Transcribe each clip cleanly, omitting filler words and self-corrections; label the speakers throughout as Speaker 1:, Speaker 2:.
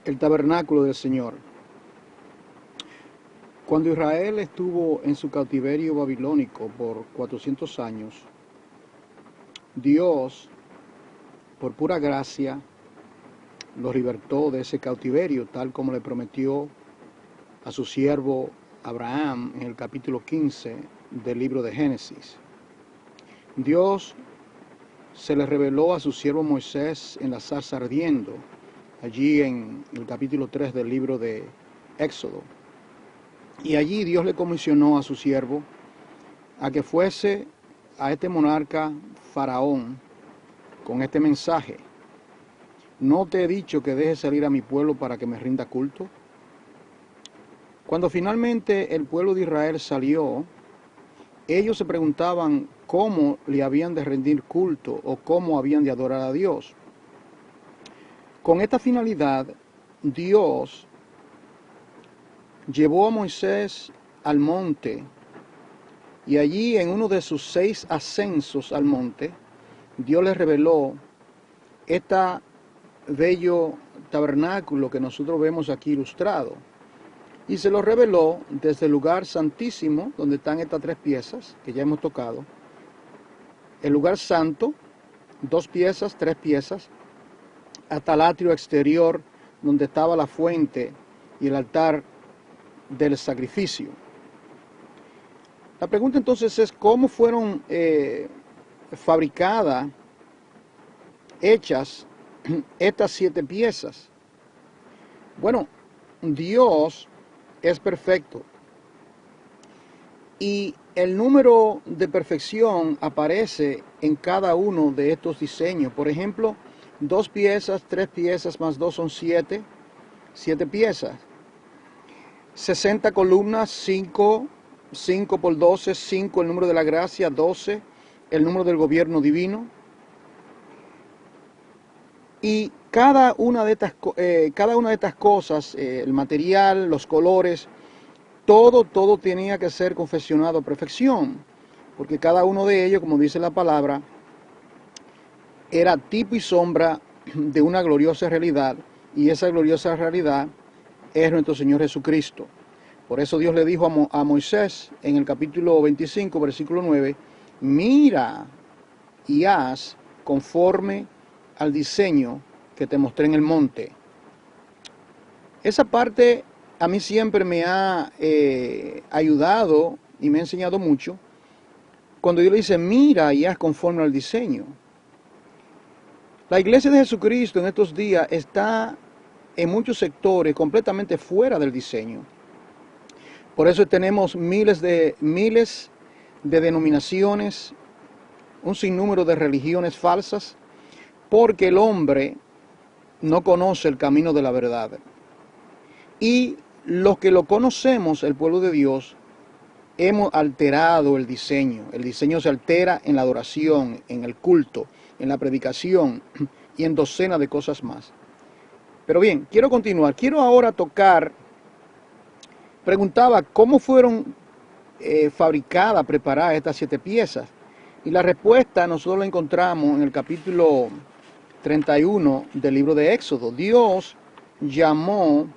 Speaker 1: El tabernáculo del Señor. Cuando Israel estuvo en su cautiverio babilónico por 400 años, Dios, por pura gracia, los libertó de ese cautiverio, tal como le prometió a su siervo Abraham en el capítulo 15 del libro de Génesis. Dios se le reveló a su siervo Moisés en la zarza ardiendo, allí en el capítulo 3 del libro de Éxodo. Y allí Dios le comisionó a su siervo a que fuese a este monarca Faraón con este mensaje: ¿no te he dicho que deje salir a mi pueblo para que me rinda culto? Cuando finalmente el pueblo de Israel salió, ellos se preguntaban cómo le habían de rendir culto o cómo habían de adorar a Dios. Con esta finalidad, Dios llevó a Moisés al monte, y allí en uno de sus 6 ascensos al monte, Dios le reveló este bello tabernáculo que nosotros vemos aquí ilustrado. Y se lo reveló desde el lugar santísimo, donde están estas 3 piezas que ya hemos tocado, el lugar santo, 2 piezas, 3 piezas, hasta el atrio exterior, donde estaba la fuente y el altar del sacrificio. La pregunta entonces es: ¿cómo fueron fabricadas, hechas estas 7 piezas? Bueno, Dios es perfecto y el número de perfección aparece en cada uno de estos diseños. Por ejemplo, 2 piezas, 3 piezas más 2 son 7 piezas. 60 columnas, 5 por 12, 5 el número de la gracia, 12 el número del gobierno divino. Y cada una de estas cosas, el material, los colores, todo tenía que ser confeccionado a perfección, porque cada uno de ellos, como dice la palabra, era tipo y sombra de una gloriosa realidad, y esa gloriosa realidad es nuestro Señor Jesucristo. Por eso Dios le dijo a Moisés en el capítulo 25, versículo 9, mira y haz conforme al diseño que te mostré en el monte. Esa parte a mí siempre me ha ayudado y me ha enseñado mucho, cuando Dios le dice mira y haz conforme al diseño. La iglesia de Jesucristo en estos días está en muchos sectores completamente fuera del diseño. Por eso tenemos miles de denominaciones, un sinnúmero de religiones falsas, porque el hombre no conoce el camino de la verdad. Y los que lo conocemos, el pueblo de Dios, hemos alterado el diseño. El diseño se altera en la adoración, en el culto, en la predicación y en docenas de cosas más. Pero bien, quiero continuar. Quiero ahora preguntaba cómo fueron fabricadas, preparadas estas 7 piezas. Y la respuesta nosotros la encontramos en el capítulo 31 del libro de Éxodo. Dios llamó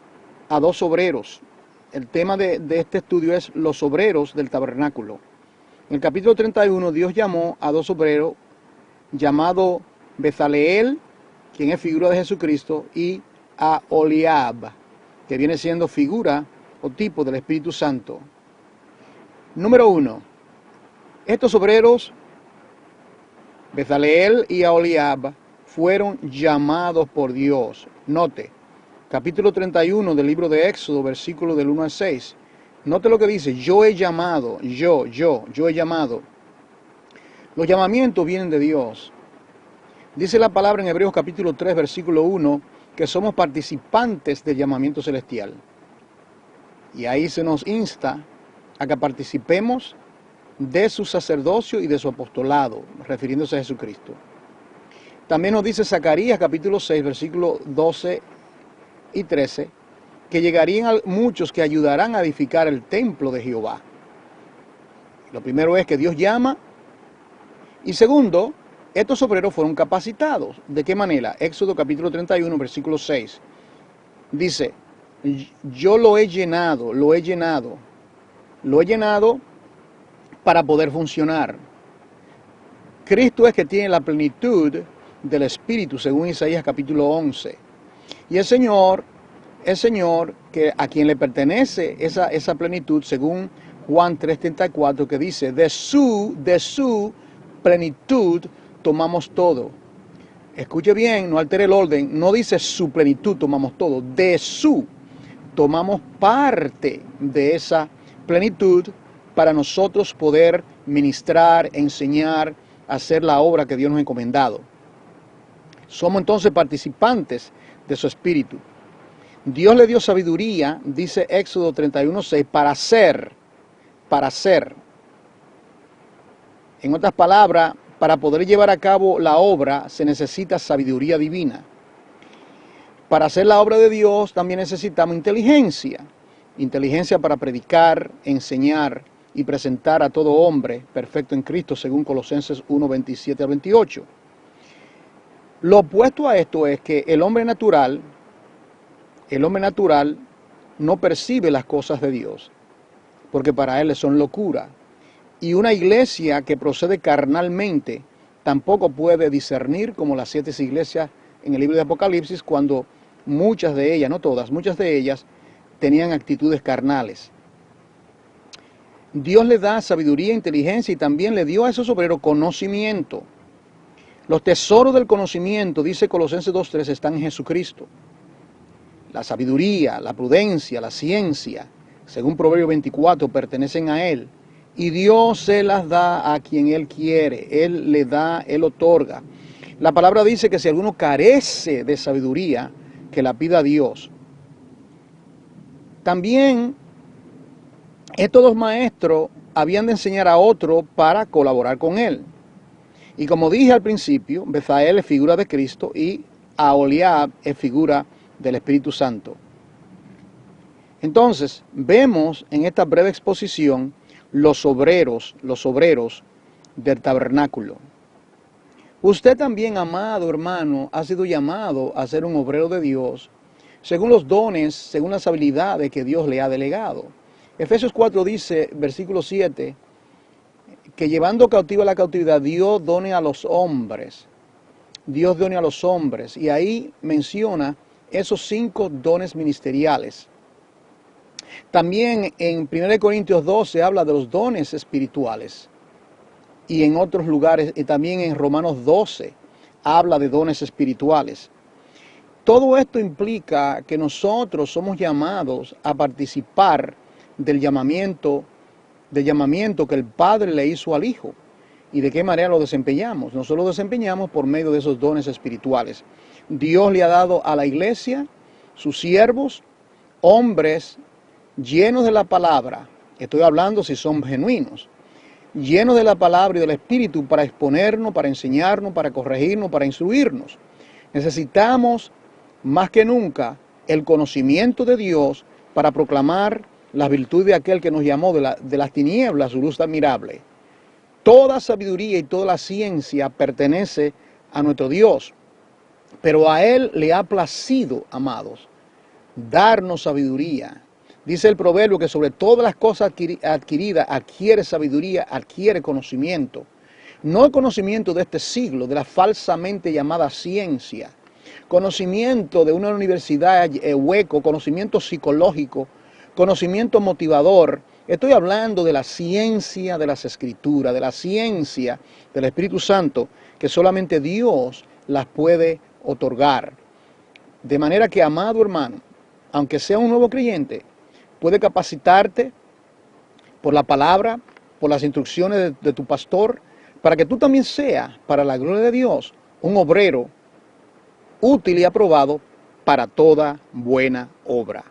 Speaker 1: a 2 obreros. El tema de este estudio es los obreros del tabernáculo. En el capítulo 31 Dios llamó a 2 obreros llamados Bezaleel, quien es figura de Jesucristo, y a Oliab, que viene siendo figura o tipo del Espíritu Santo. Número 1. Estos obreros, Bezaleel y Aholiab, fueron llamados por Dios. Note, capítulo 31 del libro de Éxodo, versículo del 1 al 6. Note lo que dice: yo he llamado, yo he llamado. Los llamamientos vienen de Dios. Dice la palabra en Hebreos capítulo 3, versículo 1, que somos participantes del llamamiento celestial. Y ahí se nos insta a que participemos de su sacerdocio y de su apostolado, refiriéndose a Jesucristo. También nos dice Zacarías capítulo 6, versículos 12 y 13, que llegarían muchos que ayudarán a edificar el templo de Jehová. Lo primero es que Dios llama, y segundo, estos obreros fueron capacitados. ¿De qué manera? Éxodo capítulo 31, versículo 6. Dice, yo lo he llenado, lo he llenado, lo he llenado para poder funcionar. Cristo es que tiene la plenitud del Espíritu, según Isaías capítulo 11. Y el Señor, que a quien le pertenece esa plenitud, según Juan 3:34, que dice, de su plenitud tomamos todo. Escuche bien, no altere el orden, no dice su plenitud tomamos todo, de su tomamos parte de esa plenitud para nosotros poder ministrar, enseñar, hacer la obra que Dios nos ha encomendado. Somos entonces participantes de su Espíritu. Dios le dio sabiduría, dice Éxodo 31:6, para hacer. En otras palabras, para poder llevar a cabo la obra se necesita sabiduría divina. Para hacer la obra de Dios también necesitamos inteligencia. Inteligencia para predicar, enseñar y presentar a todo hombre perfecto en Cristo, según Colosenses 1:27-28. Lo opuesto a esto es que el hombre natural no percibe las cosas de Dios, porque para él son locura. Y una iglesia que procede carnalmente tampoco puede discernir, como las 7 iglesias en el libro de Apocalipsis, cuando muchas de ellas, no todas, muchas de ellas tenían actitudes carnales. Dios le da sabiduría, inteligencia y también le dio a esos obreros conocimiento. Los tesoros del conocimiento, dice Colosenses 2:3, están en Jesucristo. La sabiduría, la prudencia, la ciencia, según Proverbios 24, pertenecen a Él. Y Dios se las da a quien Él quiere. Él le da, Él otorga. La palabra dice que si alguno carece de sabiduría, que la pida a Dios. También estos dos maestros habían de enseñar a otro para colaborar con él. Y como dije al principio, Bezael es figura de Cristo y Aholiab es figura del Espíritu Santo. Entonces, vemos en esta breve exposición los obreros del tabernáculo. Usted también, amado hermano, ha sido llamado a ser un obrero de Dios, según los dones, según las habilidades que Dios le ha delegado. Efesios 4 dice, versículo 7, que llevando cautiva la cautividad, Dios done a los hombres. Dios done a los hombres. Y ahí menciona esos 5 dones ministeriales. También en 1 Corintios 12 habla de los dones espirituales. Y en otros lugares, y también en Romanos 12, habla de dones espirituales. Todo esto implica que nosotros somos llamados a participar del llamamiento que el Padre le hizo al Hijo. ¿Y de qué manera lo desempeñamos? Nosotros lo desempeñamos por medio de esos dones espirituales. Dios le ha dado a la iglesia, sus siervos, hombres llenos de la palabra. Estoy hablando si son genuinos. Llenos de la palabra y del Espíritu para exponernos, para enseñarnos, para corregirnos, para instruirnos. Necesitamos más que nunca el conocimiento de Dios para proclamar las virtudes de aquel que nos llamó de las tinieblas, su luz admirable. Toda sabiduría y toda la ciencia pertenece a nuestro Dios, pero a Él le ha placido, amados, darnos sabiduría. Dice el proverbio que sobre todas las cosas adquiridas adquiere sabiduría, adquiere conocimiento. No el conocimiento de este siglo, de la falsamente llamada ciencia. Conocimiento de una universidad hueco, conocimiento psicológico, conocimiento motivador. Estoy hablando de la ciencia de las Escrituras, de la ciencia del Espíritu Santo, que solamente Dios las puede otorgar. De manera que, amado hermano, aunque sea un nuevo creyente, puede capacitarte por la palabra, por las instrucciones de tu pastor, para que tú también seas, para la gloria de Dios, un obrero útil y aprobado para toda buena obra.